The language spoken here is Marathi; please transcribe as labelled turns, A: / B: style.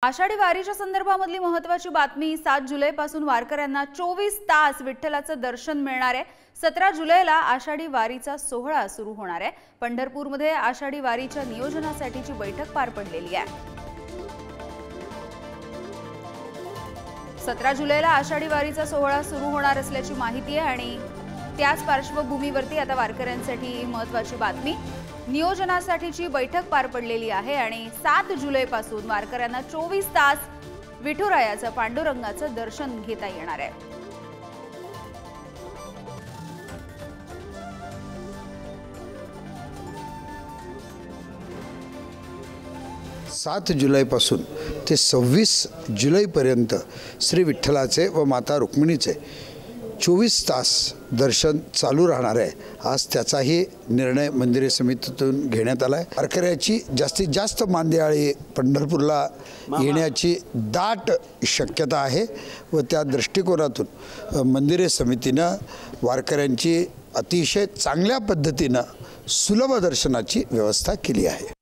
A: आषाढी वारीच्या संदर्भामधली महत्त्वाची बातमी 7 जुलैपासून वारकऱ्यांना 24 तास विठ्ठलाचं दर्शन मिळणार आहे। 17 जुलैला आषाढी वारीचा सोहळा सुरू होणार आहे। पंढरपूरमध्ये आषाढी वारीच्या नियोजनासाठीची बैठक पार पडलेली आहे। 17 जुलैला आषाढी वारीचा सोहळा सुरू होणार असल्याची माहिती आहे आणि त्याच पार्श्वभूमीवरती आता वारकऱ्यांसाठी महत्त्वाची बातमी नियोजनासाठीची बैठक पार पडलेली आहे आणि 7 जुलैपासून वारकऱ्यांना 24 तास विठुरायाचं पांडुरंगाचं दर्शन घेता येणार आहे।
B: 7 जुलैपासून ते 26 जुलैपर्यंत श्री विठ्ठलाचे व माता रुक्मिणीचे 24 तास दर्शन चालू राहणार आहे। आज त्याचाही निर्णय मंदिर समितीतून घेण्यात आला आहे। वारकऱ्याची जास्तीत जास्त मांदियाळी पंढरपूरला येण्याची दाट शक्यता आहे व त्या दृष्टिकोनातून मंदिर समितीनं वारकऱ्यांची अतिशय चांगल्या पद्धतीनं सुलभ दर्शनाची व्यवस्था केली आहे।